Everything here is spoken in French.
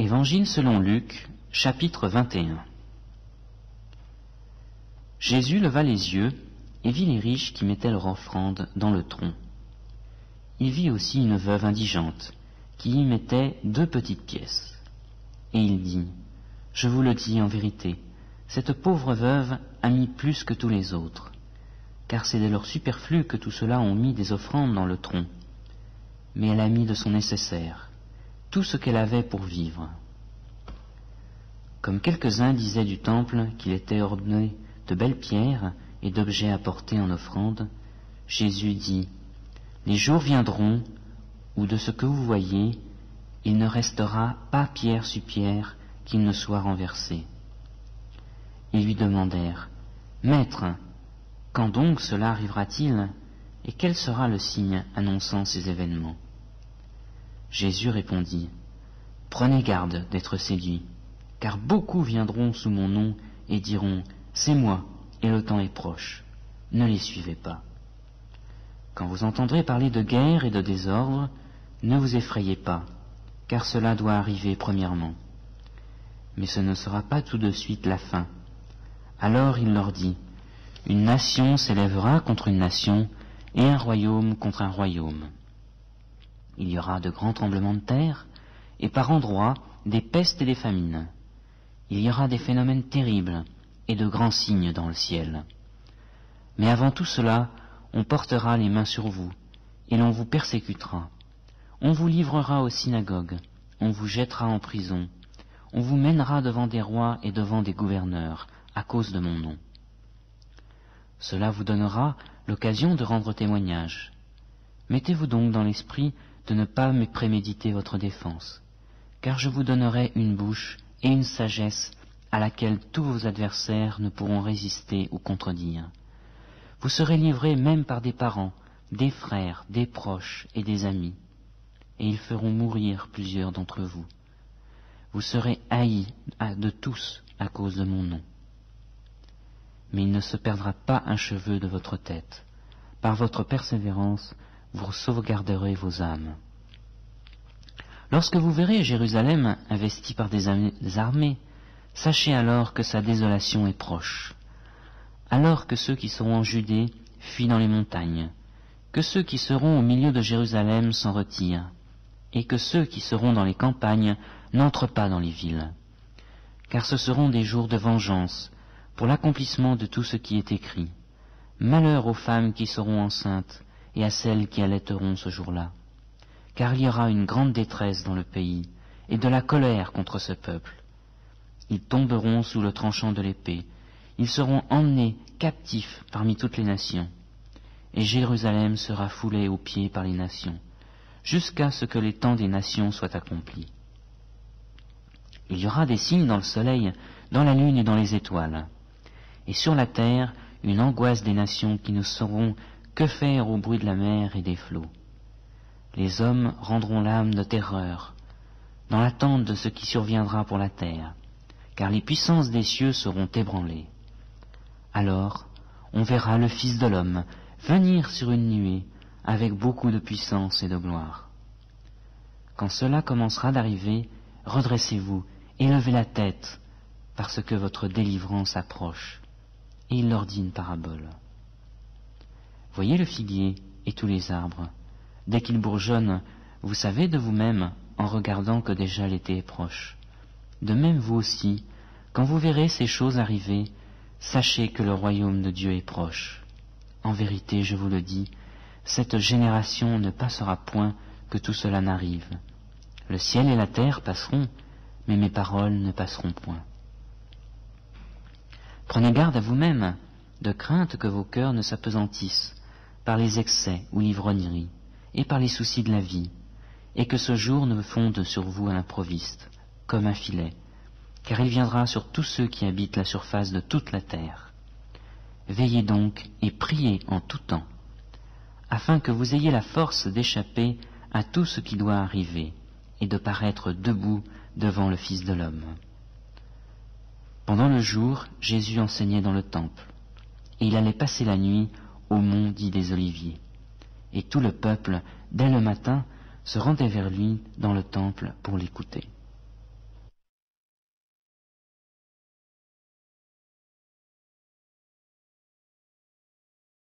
Évangile selon Luc, chapitre 21. Jésus leva les yeux et vit les riches qui mettaient leur offrande dans le tronc. Il vit aussi une veuve indigente qui y mettait 2 petites pièces. Et il dit, « Je vous le dis en vérité, cette pauvre veuve a mis plus que tous les autres, car c'est de leur superflu que tous ceux-là ont mis des offrandes dans le tronc. Mais elle a mis de son nécessaire, tout ce qu'elle avait pour vivre. » Comme quelques-uns disaient du temple qu'il était ordonné de belles pierres et d'objets apportés en offrande, Jésus dit, « Les jours viendront où de ce que vous voyez, il ne restera pas pierre sur pierre qu'il ne soit renversé. » Ils lui demandèrent, « Maître, quand donc cela arrivera-t-il, et quel sera le signe annonçant ces événements ?» Jésus répondit, « Prenez garde d'être séduits, car beaucoup viendront sous mon nom et diront, « C'est moi, et le temps est proche. » Ne les suivez pas. Quand vous entendrez parler de guerre et de désordre, ne vous effrayez pas, car cela doit arriver premièrement. Mais ce ne sera pas tout de suite la fin. Alors il leur dit, « Une nation s'élèvera contre une nation, et un royaume contre un royaume. Il y aura de grands tremblements de terre, et par endroits des pestes et des famines. Il y aura des phénomènes terribles et de grands signes dans le ciel. Mais avant tout cela, on portera les mains sur vous, et l'on vous persécutera. On vous livrera aux synagogues, on vous jettera en prison, on vous mènera devant des rois et devant des gouverneurs, à cause de mon nom. Cela vous donnera l'occasion de rendre témoignage. Mettez-vous donc dans l'esprit de ne pas préméditer votre défense, car je vous donnerai une bouche et une sagesse à laquelle tous vos adversaires ne pourront résister ou contredire. Vous serez livrés même par des parents, des frères, des proches et des amis, et ils feront mourir plusieurs d'entre vous. Vous serez haïs de tous à cause de mon nom. Mais il ne se perdra pas un cheveu de votre tête. Par votre persévérance, vous sauvegarderez vos âmes. Lorsque vous verrez Jérusalem investie par des armées, sachez alors que sa désolation est proche. Alors que ceux qui seront en Judée fuient dans les montagnes, que ceux qui seront au milieu de Jérusalem s'en retirent, et que ceux qui seront dans les campagnes n'entrent pas dans les villes. Car ce seront des jours de vengeance, pour l'accomplissement de tout ce qui est écrit. Malheur aux femmes qui seront enceintes, et à celles qui allaiteront ce jour-là. Car il y aura une grande détresse dans le pays, et de la colère contre ce peuple. Ils tomberont sous le tranchant de l'épée, ils seront emmenés captifs parmi toutes les nations, et Jérusalem sera foulée aux pieds par les nations, jusqu'à ce que les temps des nations soient accomplis. Il y aura des signes dans le soleil, dans la lune et dans les étoiles, et sur la terre une angoisse des nations qui ne sauront que faire au bruit de la mer et des flots. Les hommes rendront l'âme de terreur, dans l'attente de ce qui surviendra pour la terre, car les puissances des cieux seront ébranlées. Alors, on verra le Fils de l'homme venir sur une nuée avec beaucoup de puissance et de gloire. Quand cela commencera d'arriver, redressez-vous et levez la tête, parce que votre délivrance approche. Et il leur dit une parabole. Voyez le figuier et tous les arbres. Dès qu'ils bourgeonnent, vous savez de vous-même, en regardant que déjà l'été est proche. De même vous aussi, quand vous verrez ces choses arriver, sachez que le royaume de Dieu est proche. En vérité, je vous le dis, cette génération ne passera point que tout cela n'arrive. Le ciel et la terre passeront, mais mes paroles ne passeront point. Prenez garde à vous-même, de crainte que vos cœurs ne s'apesantissent par les excès ou l'ivrognerie, et par les soucis de la vie, et que ce jour ne fonde sur vous à l'improviste, comme un filet, car il viendra sur tous ceux qui habitent la surface de toute la terre. Veillez donc et priez en tout temps, afin que vous ayez la force d'échapper à tout ce qui doit arriver, et de paraître debout devant le Fils de l'homme. Pendant le jour, Jésus enseignait dans le temple, et il allait passer la nuit au mont dit des Oliviers. Et tout le peuple, dès le matin, se rendait vers lui dans le temple pour l'écouter.